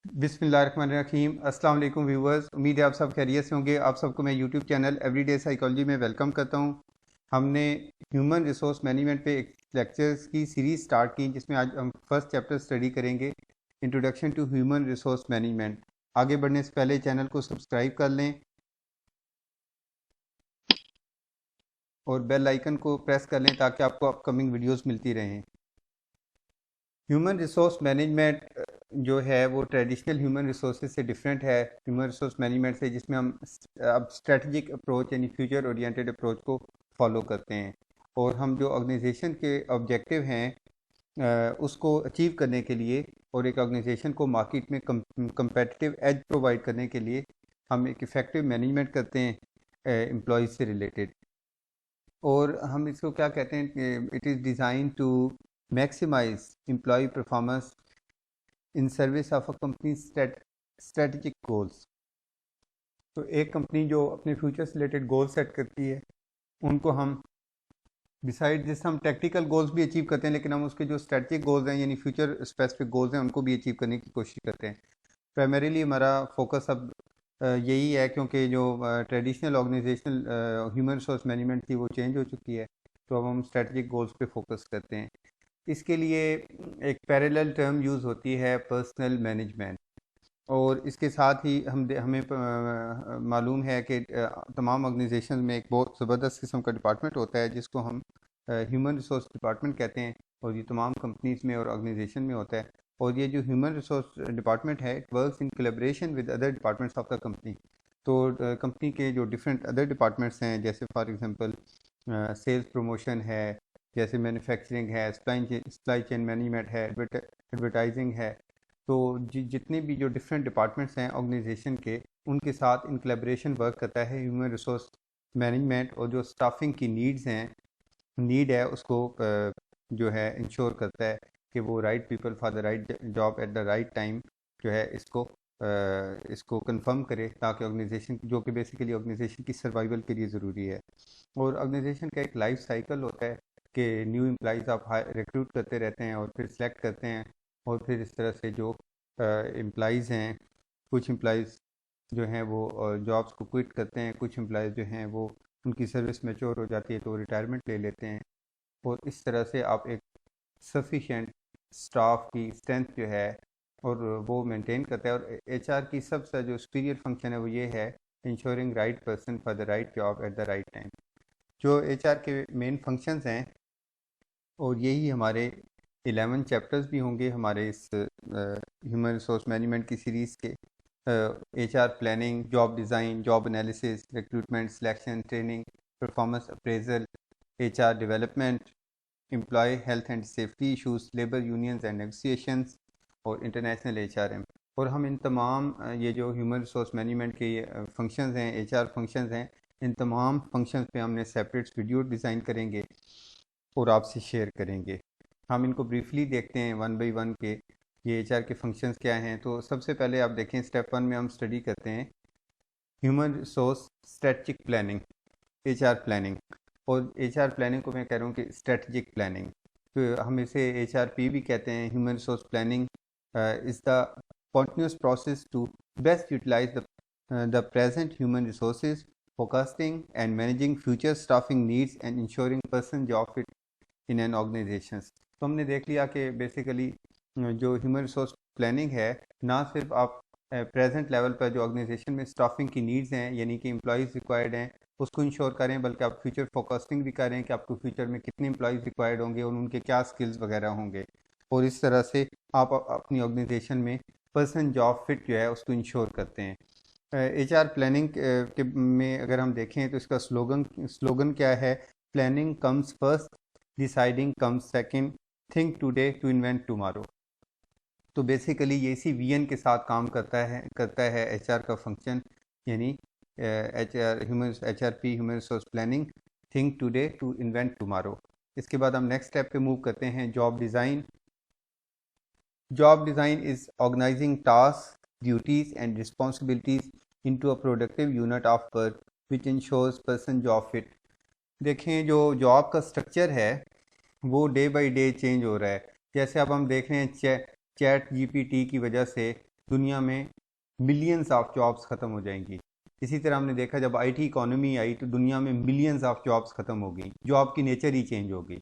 बिस्मिल्लाहिर्रहमानिर्रहीम। अस्सलाम वालेकुम व्यूवर्स, उम्मीद है आप सब खैरियत से होंगे। आप सबको मैं यूट्यूब चैनल एवरीडे साइकोलॉजी में वेलकम करता हूं। हमने ह्यूमन रिसोर्स मैनेजमेंट पे एक लेक्चर्स की सीरीज़ स्टार्ट की, जिसमें आज हम फर्स्ट चैप्टर स्टडी करेंगे, introduction to human resource management. आगे बढ़ने से पहले चैनल को सब्सक्राइब कर लें और बेल आइकन को प्रेस कर लें ताकि आपको अपकमिंग वीडियोस मिलती रहें। ह्यूमन रिसोर्स मैनेजमेंट जो है वो ट्रेडिशनल ह्यूमन रिसोर्सेज से डिफरेंट है ह्यूमन रिसोर्स मैनेजमेंट से, जिसमें हम अब स्ट्रेटजिक अप्रोच यानी फ्यूचर ओरिएंटेड अप्रोच को फॉलो करते हैं और हम जो ऑर्गेनाइजेशन के ऑब्जेक्टिव हैं उसको अचीव करने के लिए और एक ऑर्गेनाइजेशन को मार्केट में कंपेटिटिव एज प्रोवाइड करने के लिए हम एक इफ़ेक्टिव मैनेजमेंट करते हैं एम्प्लॉयज़ से रिलेटेड। और हम इसको क्या कहते हैं, it is design to maximise employ performance in service of a company strategic goals. तो एक कंपनी जो अपने फ्यूचर से रिलेटेड गोल सेट करती है, उनको हम बिसाइड जिस हम टेक्निकल गोल्स भी अचीव करते हैं, लेकिन हम उसके जो स्ट्रेटजिक गोल्स हैं यानी फ्यूचर स्पेसिफिक गोल्स हैं उनको भी अचीव करने की कोशिश करते हैं। प्राइमरीली हमारा फोकस अब यही है, क्योंकि जो traditional organisational human resource management थी वो चेंज हो चुकी है, तो अब हम स्ट्रेटजिक गोल्स पे फोकस करते हैं। इसके लिए एक पैरेलल टर्म यूज़ होती है, पर्सनल मैनेजमेंट। और इसके साथ ही हमें मालूम है कि तमाम ऑर्गेनाइजेशन में एक बहुत ज़बरदस्त किस्म का डिपार्टमेंट होता है जिसको हम ह्यूमन रिसोर्स डिपार्टमेंट कहते हैं, और ये तमाम कंपनीज में और ऑर्गेनाइजेशन में होता है। और ये जो ह्यूमन रिसोर्स डिपार्टमेंट है, it works in collaboration with other departments of the company. तो कंपनी के जो डिफरेंट अदर डिपार्टमेंट्स हैं, जैसे फॉर एग्जांपल सेल्स प्रमोशन है, जैसे मैन्युफैक्चरिंग है, सप्लाई चेन मैनेजमेंट है, एडवर्टाइजिंग है। तो जितने भी जो डिफरेंट डिपार्टमेंट्स हैं ऑर्गेनाइजेशन के, उनके साथ इन कोलैबोरेशन वर्क करता है ह्यूमन रिसोर्स मैनेजमेंट। और जो स्टाफिंग की नीड है उसको जो है इंश्योर करता है कि वो right people for the right job at the right time जो है इसको कंफर्म करे, ताकि ऑर्गेनाइजेशन, जो कि बेसिकली ऑर्गेनाइजेशन की सर्वाइवल के लिए ज़रूरी है। और ऑर्गेनाइजेशन का एक लाइफ साइकिल होता है कि न्यू एम्प्लॉइज़ आप रिक्रूट करते रहते हैं और फिर सेलेक्ट करते हैं, और फिर इस तरह से जो एम्प्लॉइज़ हैं, कुछ एम्प्लॉइज़ जो हैं वो जॉब्स को क्विट करते हैं, कुछ एम्प्लॉइज़ जो हैं वो उनकी सर्विस मैच्योर हो जाती है तो रिटायरमेंट ले लेते हैं। और इस तरह से आप एक सफिशेंट स्टाफ की स्ट्रेंथ जो है और वो मेंटेन करता है। और एचआर की सबसे जो सुपीरियर फंक्शन है वो ये है, ensuring right person for the right job at the right time. जो एचआर के मेन फंक्शंस हैं, और यही हमारे 11 चैप्टर्स भी होंगे हमारे इस ह्यूमन रिसोर्स मैनेजमेंट की सीरीज़ के। HR planning, job design, job analysis, recruitment, selection, training, performance appraisal, HR development, employee health and safety issues, labour unions and negotiations, और इंटरनेशनल एचआरएम। और हम इन तमाम ये जो ह्यूमन रिसोर्स मैनेजमेंट के फंक्शंस हैं, एचआर फंक्शंस हैं, इन तमाम फंक्शंस पे हमने सेपरेट वीडियो डिज़ाइन करेंगे और आपसे शेयर करेंगे। हम इनको ब्रीफली देखते हैं वन बाई वन के ये एचआर के फंक्शंस क्या हैं। तो सबसे पहले आप देखें, स्टेप 1 में हम स्टडी करते हैं human resource strategic planning, HR planning. और एचआर प्लानिंग को मैं कह रहा हूँ कि स्ट्रेटजिक प्लानिंग, तो हम इसे एचआरपी भी कहते हैं। Human resource planning is the continuous process to best utilize the present human resources, forecasting and managing future staffing needs and ensuring person job fit in an organisation. तो हमने देख लिया कि बेसिकली जो ह्यूमन रिसोर्स प्लानिंग है, ना सिर्फ आप प्रेजेंट लेवल पर जो ऑर्गेनाइजेशन में स्टाफिंग की नीड्स हैं यानी कि एम्प्लॉयज़ रिक्वायर्ड हैं उसको इंश्योर करें, बल्कि आप फ्यूचर फोकसिंग भी करें कि आपको फ्यूचर में कितने एम्प्लॉयज़ रिक्वायर्ड होंगे और उनके क्या स्किल्स वगैरह होंगे। और इस तरह से आप अपनी ऑर्गेनाइजेशन में पर्सन जॉब फिट जो है उसको इंश्योर करते हैं। एचआर प्लानिंग के में अगर हम देखें तो इसका स्लोगन क्या है, planning comes first, deciding comes second, think today to invent tomorrow. तो बेसिकली ये इसी वीएन के साथ काम करता है एचआर का फंक्शन, यानी HR human HRP human resource planning, think today to invent tomorrow. इसके बाद हम नेक्स्ट स्टेप पे मूव करते हैं, job design. Job design is organising task, duties and responsibilities into a productive unit of work which ensures person job fit. देखें, जो job का structure है वो डे बाय डे चेंज हो रहा है। जैसे अब हम देख रहे हैं चैट जीपीटी की वजह से दुनिया में मिलियंस ऑफ जॉब्स ख़त्म हो जाएंगी। इसी तरह हमने देखा जब आईटी इकोनॉमी आई तो दुनिया में मिलियंस ऑफ जॉब्स ख़त्म हो गई, जॉब की नेचर ही चेंज हो गई।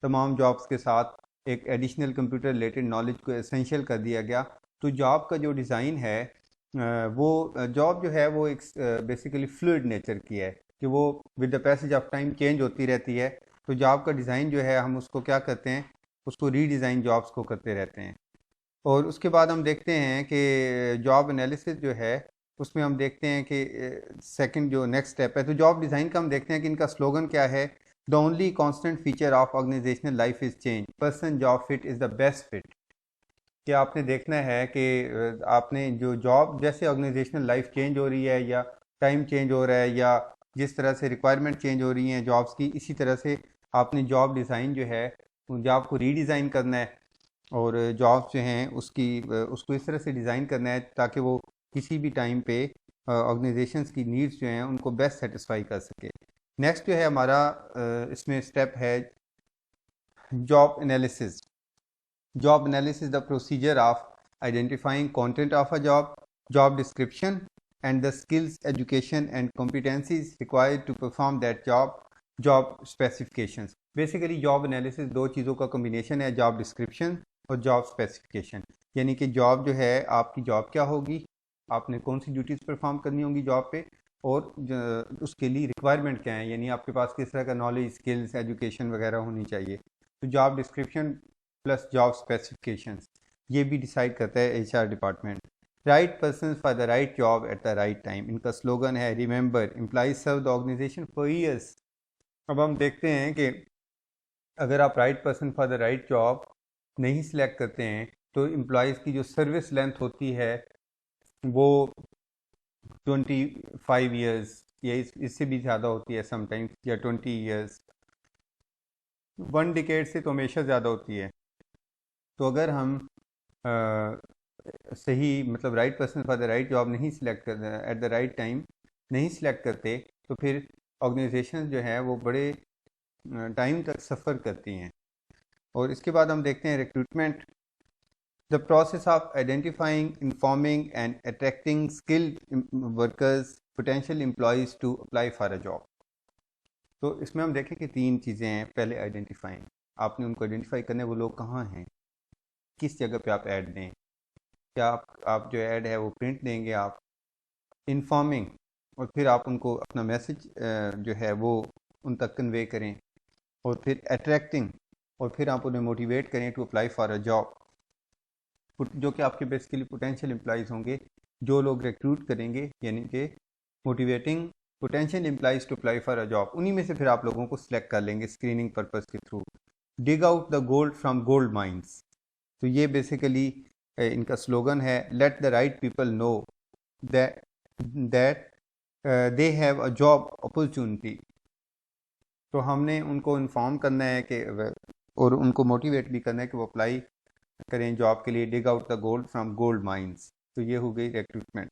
तमाम जॉब्स के साथ एक एडिशनल कंप्यूटर रिलेटेड नॉलेज को एसेंशियल कर दिया गया। तो जॉब का जो डिज़ाइन है वो जॉब जो है वो एक बेसिकली फ्लूइड नेचर की है कि वो with the passage of time change होती रहती है। तो जॉब का डिज़ाइन जो है हम उसको क्या करते हैं, उसको रीडिज़ाइन जॉब्स को करते रहते हैं। और उसके बाद हम देखते हैं कि जॉब एनालिसिस जो है उसमें हम देखते हैं कि सेकंड जो नेक्स्ट स्टेप है, तो जॉब डिज़ाइन का हम देखते हैं कि इनका स्लोगन क्या है। The only constant feature of organisational life is change, person job fit is the best fit. कि आपने देखना है कि आपने जो जॉब, जैसे ऑर्गेनाइजेशनल लाइफ चेंज हो रही है या टाइम चेंज हो रहा है या जिस तरह से रिक्वायरमेंट चेंज हो रही हैं जॉब्स की, इसी तरह से आपने जॉब डिज़ाइन जो है जॉब को रीडिज़ाइन करना है और जॉब्स जो हैं उसको इस तरह से डिज़ाइन करना है ताकि वो किसी भी टाइम पे ऑर्गेनाइजेशंस की नीड्स जो हैं उनको बेस्ट सेटिस्फाई कर सके। नेक्स्ट जो है हमारा इसमें स्टेप है job analysis. Job analysis is the procedure of identifying content of a job, job description, and the skills, education, and competencies required to perform that job, job specifications. Basically, job analysis दो चीज़ों का combination है, job description और job specification। यानी कि job जो है आपकी जॉब क्या होगी, आपने कौन सी ड्यूटीज़ परफॉर्म करनी होंगी जॉब पे, और उसके लिए रिक्वायरमेंट क्या है, यानी आपके पास किस तरह का नॉलेज, स्किल्स, एजुकेशन वगैरह होनी चाहिए। तो job description plus job specifications ये भी डिसाइड करता है HR department. Right person for the right job at the right time, इनका स्लोगन है remember employees serve the organisation for years. अब हम देखते हैं कि अगर आप right person for the right job नहीं सिलेक्ट करते हैं तो एम्प्लॉयज़ की जो सर्विस लेंथ होती है वो 25 ईयर्स या इससे भी ज़्यादा होती है समटाइम्स, या 20 ईयर्स, 1 डिकेड से तो हमेशा ज़्यादा होती है। तो अगर हम सही मतलब right person for the right job नहीं सिलेक्ट कर एट द राइट टाइम नहीं सिलेक्ट करते तो फिर ऑर्गेनाइजेशन जो है वो बड़े टाइम तक सफ़र करती हैं। और इसके बाद हम देखते हैं recruitment, the process of identifying, informing and attracting skilled workers, potential employees to apply for a job. तो इसमें हम देखें कि 3 चीज़ें हैं। पहले आइडेंटिफाइंग, आपने उनको आइडेंटिफाई करने वो लोग कहाँ हैं, किस जगह पे आप ऐड दें, क्या आप जो ऐड है वो प्रिंट देंगे आप। इन्फॉर्मिंग, और फिर आप उनको अपना मैसेज जो है वो उन तक कन्वे करें। और फिर अट्रैक्टिंग, और फिर आप उन्हें मोटिवेट करें to apply for a job, जो कि आपके बेसिकली पोटेंशियल एम्प्लॉयज़ होंगे जो लोग रिक्रूट करेंगे, यानी कि motivating potential employees to apply for a job. उन्हीं में से फिर आप लोगों को सिलेक्ट कर लेंगे स्क्रीनिंग पर्पज़ के through. Dig out the gold from gold mines, तो ये बेसिकली इनका स्लोगन है। Let the right people know that that they have a job opportunity. तो हमने उनको इन्फॉर्म करना है कि और उनको मोटिवेट भी करना है कि वो अप्लाई करें जॉब के लिए। Dig out the gold from gold mines, तो ये हो गई रिक्रूटमेंट।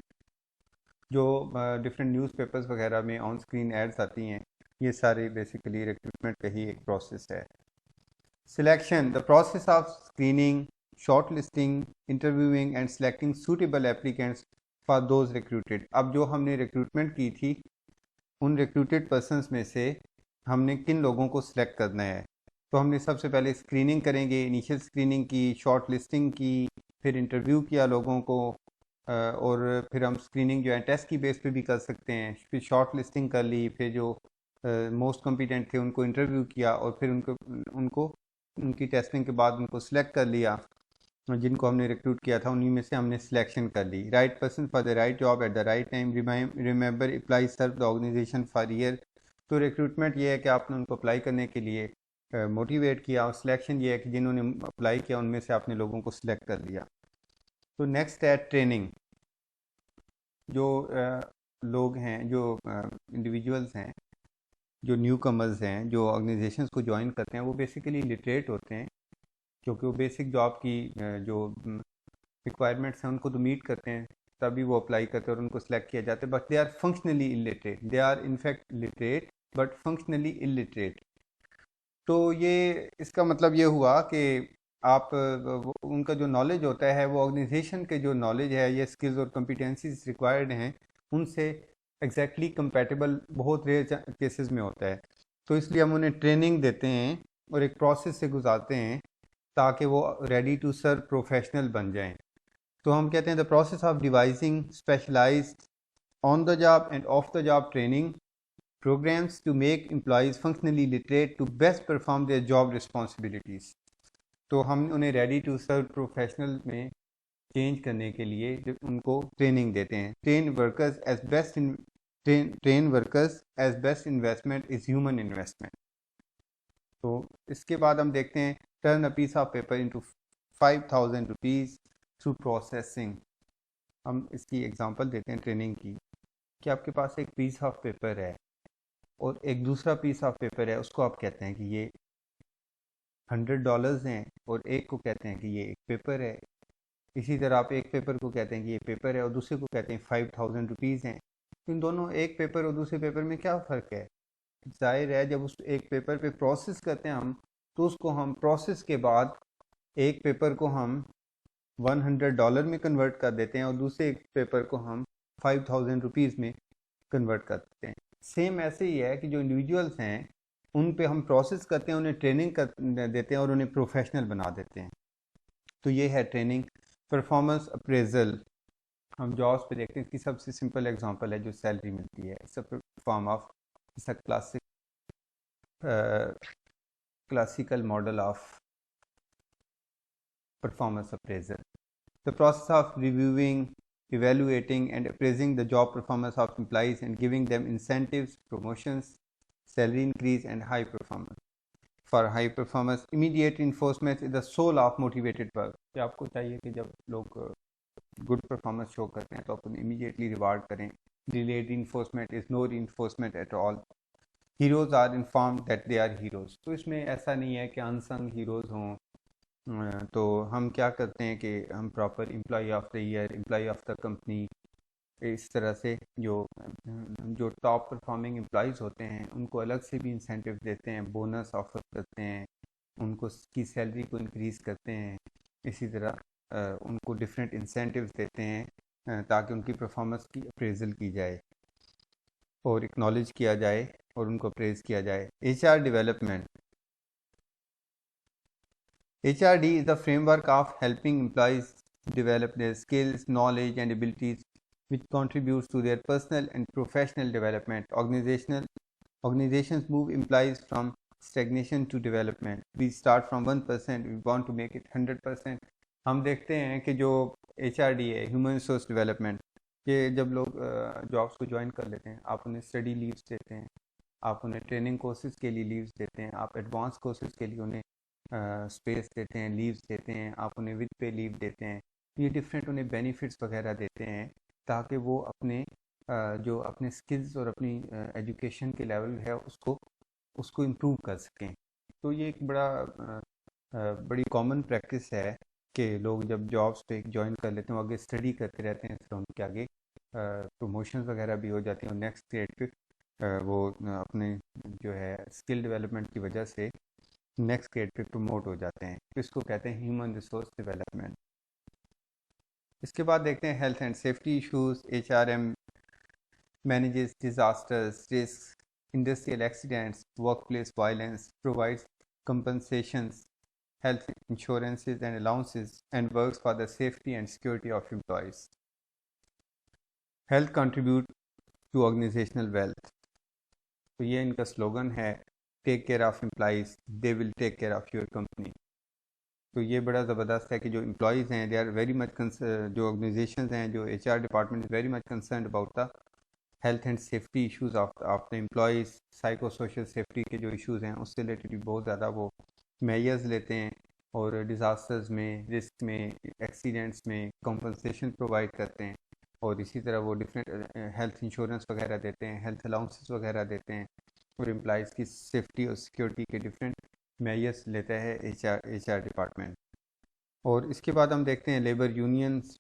जो डिफरेंट न्यूज़पेपर्स वगैरह में ऑन स्क्रीन एड्स आती हैं ये सारे बेसिकली रिक्रूटमेंट का ही एक प्रोसेस है। Selection, the process of screening, shortlisting, interviewing and selecting suitable applicants for those recruited. अब जो हमने रिक्रूटमेंट की थी उन रिक्रूटेड पर्सनस में से हमने किन लोगों को सिलेक्ट करना है। तो हमने सबसे पहले स्क्रीनिंग करेंगे, इनिशियल स्क्रीनिंग की, शॉर्ट लिस्टिंग की, फिर इंटरव्यू किया लोगों को, और फिर हम स्क्रीनिंग जो है टेस्ट की बेस पे भी कर सकते हैं। फिर शॉर्ट लिस्टिंग कर ली, फिर जो मोस्ट कॉम्पिटेंट थे उनको इंटरव्यू किया और फिर उनको उनको उनकी टेस्टिंग के बाद उनको सिलेक्ट कर लिया। जिनको हमने रिक्रूट किया था उन्हीं में से हमने सिलेक्शन कर ली। Right person for the right job at the right time, remember apply serve the organisation for year. तो रिक्रूटमेंट ये है कि आपने उनको अप्लाई करने के लिए मोटिवेट किया, और सिलेक्शन ये है कि जिन्होंने अप्लाई किया उनमें से आपने लोगों को सिलेक्ट कर लिया। तो नेक्स्ट है ट्रेनिंग। जो लोग हैं, जो इंडिविजुअल्स हैं, जो न्यू कमर्स हैं, जो ऑर्गेनाइजेशंस को ज्वाइन करते हैं, वो बेसिकली लिटरेट होते हैं क्योंकि वो बेसिक जॉब की जो रिक्वायरमेंट्स हैं उनको तो मीट करते हैं, तभी वो अप्लाई करते हैं और उनको सिलेक्ट किया जाता है। But they are functionally illiterate, they are in fact literate but functionally illiterate. तो ये इसका मतलब ये हुआ कि आप उनका जो नॉलेज होता है वो ऑर्गेनाइजेशन के जो नॉलेज है या स्किल्स और कॉम्पिटेंसीज रिक्वायर्ड हैं उनसे एग्जैक्टली कंपैटिबल बहुत रेयर केसेस में होता है। तो इसलिए हम उन्हें ट्रेनिंग देते हैं और एक प्रोसेस से गुजारते हैं ताकि वो रेडी टू सर्व प्रोफेशनल बन जाएं। तो हम कहते हैं the process of devising specialised on the job and of the job training programs to make employees functionally literate to best perform their job responsibilities। तो हम उन्हें रेडी टू सर्व प्रोफेशनल में चेंज करने के लिए उनको ट्रेनिंग देते हैं। Train workers as best investment is human investment. तो इसके बाद हम देखते हैं turn a piece of paper into 5000 rupees through processing. हम इसकी एग्जांपल देते हैं ट्रेनिंग की कि आपके पास एक पीस ऑफ पेपर है और एक दूसरा पीस ऑफ पेपर है, उसको आप कहते हैं कि ये $100 हैं और एक को कहते हैं कि ये एक पेपर है। इसी तरह आप एक पेपर को कहते हैं कि ये पेपर है और दूसरे को कहते हैं 5000 रुपीज़ हैं। इन दोनों एक पेपर और दूसरे पेपर में क्या फ़र्क है? जाहिर है जब उस एक पेपर पे प्रोसेस करते हैं हम, तो उसको हम प्रोसेस के बाद एक पेपर को हम $100 में कन्वर्ट कर देते हैं और दूसरे पेपर को हम 5000 रुपीज़ में कन्वर्ट कर देते हैं। सेम ऐसे ही है कि जो इंडिविजुअल्स हैं उन पे हम प्रोसेस करते हैं, उन्हें ट्रेनिंग कर देते हैं और उन्हें प्रोफेशनल बना देते हैं। तो ये है ट्रेनिंग। परफॉर्मेंस अप्रेजल हम जॉब्स पे देखते हैं, इसकी सबसे सिंपल एग्जांपल है जो सैलरी मिलती है। It's a form of classical model of performance appraisal. The process of reviewing, evaluating, and appraising the job performance of employees and giving them incentives, promotions, salary increase, and high performance. For high performance, immediate reinforcement is the soul of motivated work. कि आपको चाहिए कि जब लोग good performance show करते हैं तो आप उन्हें इमीडिएटली रिवार्ड करें। Delayed reinforcement is no reinforcement at all. Heroes are informed that they are heroes. तो इसमें ऐसा नहीं है कि अनसंग हीरोज़ हों। तो हम क्या करते हैं कि हम proper employee of the year, employee of the company, इस तरह से जो टॉप परफॉर्मिंग एम्प्लॉयज़ होते हैं उनको अलग से भी इंसेंटिव देते हैं, बोनस ऑफर करते हैं, उनको की सैलरी को इंक्रीज़ करते हैं। इसी तरह उनको डिफरेंट इंसेंटिव्स देते हैं ताकि उनकी परफॉर्मेंस की अप्रेजल की जाए और एक्नॉलेज किया जाए और उनको अप्रेज किया जाए। HR development. HRD is the framework of helping employees develop their skills, knowledge, and abilities, which contributes to their personal and professional development. Organizations move employees from stagnation to development. We start from 1%, we want to make it 100%. हम देखते हैं कि जो HRD है, human resource development, ये जब लोग jobs को ज्वाइन कर लेते हैं, आप उन्हें स्टडी लीव्स देते हैं, आप उन्हें ट्रेनिंग कोर्सेज के लिए लीव्स देते हैं, आप एडवांस कोर्सेज के लिए उन्हें स्पेस देते हैं, लीव्स देते हैं, आप उन्हें विद पे लीव देते हैं। ये डिफरेंट उन्हें बेनिफिट्स वगैरह देते हैं ताकि वो अपने जो अपने स्किल्स और अपनी एजुकेशन के लेवल है उसको इम्प्रूव कर सकें। तो ये एक बड़ी कॉमन प्रैक्टिस है कि लोग जब जॉब्स पे ज्वाइन कर लेते हैं वो आगे स्टडी करते रहते हैं, फिर उनके आगे प्रमोशन वगैरह भी हो जाती हैं और नेक्स्ट ग्रेड पे वो अपने जो है स्किल डेवलपमेंट की वजह से नेक्स्ट ग्रेड पे प्रमोट हो जाते हैं। तो इसको कहते हैं ह्यूमन रिसोर्स डेवलपमेंट। इसके बाद देखते हैं health and safety issues. HRM manages disasters, risk, industrial accidents, workplace violence, provides कंपनसेशंस, health insurances and allowances, and works for the safety and security of employees. Health contribute to organizational wealth. तो ये इनका slogan है, take care of employees, they will take care of your company. तो ये बड़ा ज़बरदस्त है कि जो एम्प्लॉइज़ हैं दे आर वेरी मच जो ऑर्गेनाइजेशंस हैं, जो HR department is very much concern about the health and safety issues of the employees. Psycho social safety के जो इश्यूज़ हैं उससे रिलेटेड भी बहुत ज़्यादा वो मेजर्स लेते हैं और डिज़ास्टर्स में, रिस्क में, एक्सीडेंट्स में कंपनसेशन प्रोवाइड करते हैं और इसी तरह वो डिफरेंट हेल्थ इंश्योरेंस वगैरह देते हैं, हेल्थ अलाउंसेस वगैरह देते हैं और एम्प्लॉइज़ की सेफ्टी और सिक्योरिटी के डिफरेंट मेजर्स लेता है HR डिपार्टमेंट। और इसके बाद हम देखते हैं लेबर यूनियंस।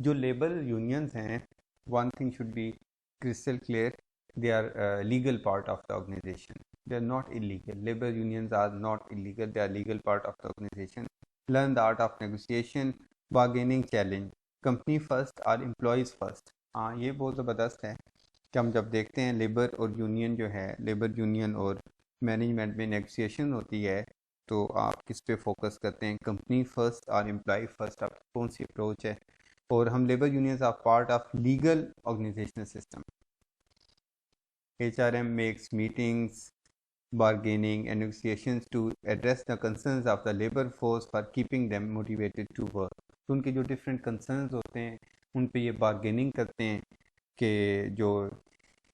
जो लेबर यूनियंस हैं, one thing should be crystal clear, they are legal part of the organisation. They are not illegal. Labor unions are not illegal. They are legal part of the organization. Learn the art of negotiation, bargaining, challenge. Company first और employees first. हाँ, ये बहुत ज़बरदस्त है कि हम जब देखते हैं लेबर और यूनियन जो है, लेबर यूनियन और मैनेजमेंट में नेगोशिएशन होती है, तो आप किस पे फोकस करते हैं, कंपनी फर्स्ट और एम्प्लॉय फर्स्ट, आपकी कौन सी अप्रोच है। और हम labour unions are part of legal organisational system. HRM makes meetings, bargaining and negotiations to address the concerns of the labor force for keeping them motivated to work। तो उनके जो different concerns होते हैं उन पे ये बार्गेनिंग करते हैं कि जो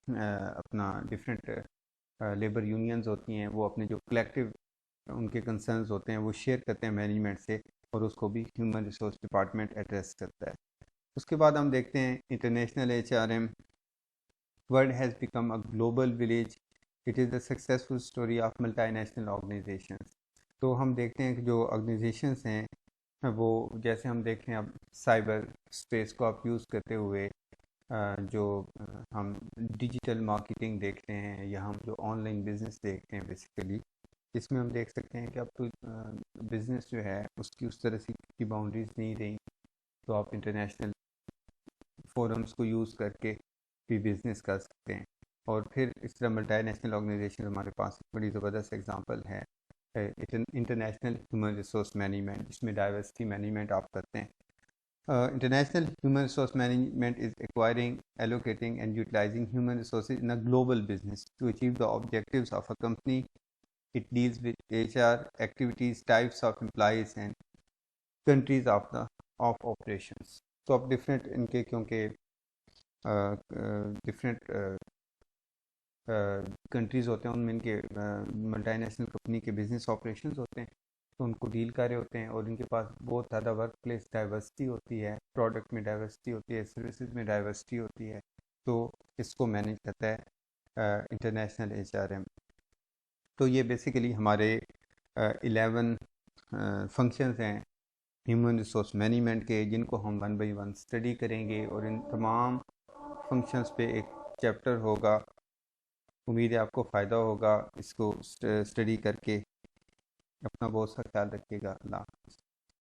अपना डिफरेंट लेबर यूनियंस होती हैं वो अपने जो कलेक्टिव उनके कंसर्न्स होते हैं वो शेयर करते हैं मैनेजमेंट से, और उसको भी ह्यूमन रिसोर्स डिपार्टमेंट एड्रेस करता है। उसके बाद हम देखते हैं international HRM। World has become a global village, it is the successful story of multinational organisations. तो हम देखते हैं कि जो ऑर्गेनाइजेशंस हैं वो, जैसे हम देखते हैं अब साइबर स्पेस को आप यूज़ करते हुए जो हम डिजिटल मार्केटिंग देखते हैं या हम जो ऑनलाइन बिजनेस देखते हैं, बेसिकली इसमें हम देख सकते हैं कि अब तो बिज़नेस जो है उसकी उस तरह से की बाउंड्रीज नहीं रही, तो आप इंटरनेशनल फोरम्स को यूज़ करके भी बिज़नेस कर सकते हैं। और फिर इस तरह मल्टीनेशनल ऑर्गेनाइजेशन हमारे पास एक बड़ी ज़बरदस्त एग्जांपल है इंटरनेशनल ह्यूमन रिसोर्स मैनेजमेंट, जिसमें डाइवर्सिटी मैनेजमेंट आप करते हैं। International human resource management is acquiring, allocating, and utilizing human resources in a global business to achieve the objectives of a company. It deals with HR activities, types of employees, and countries of operations. तो अब different इनके, क्योंकि different countries होते हैं उनमें इनके multinational company के business operations होते हैं, तो उनको डील कर रहे होते हैं, और इनके पास बहुत ज़्यादा वर्क प्लेस डाइवर्सिटी होती है, प्रोडक्ट में डाइवर्सिटी होती है, सर्विसेज में डाइवर्सिटी होती है। तो इसको मैनेज करता है इंटरनेशनल HRM। तो ये बेसिकली हमारे 11 फंक्शंस हैं ह्यूमन रिसोर्स मैनेजमेंट के, जिनको हम वन बाई वन स्टडी करेंगे, और इन तमाम फंक्शंस पे एक चैप्टर होगा। उम्मीद है आपको फ़ायदा होगा इसको स्टडी करके। अपना बहुत सा ख्याल रखिएगा। अल्लाह हाफ़िज़।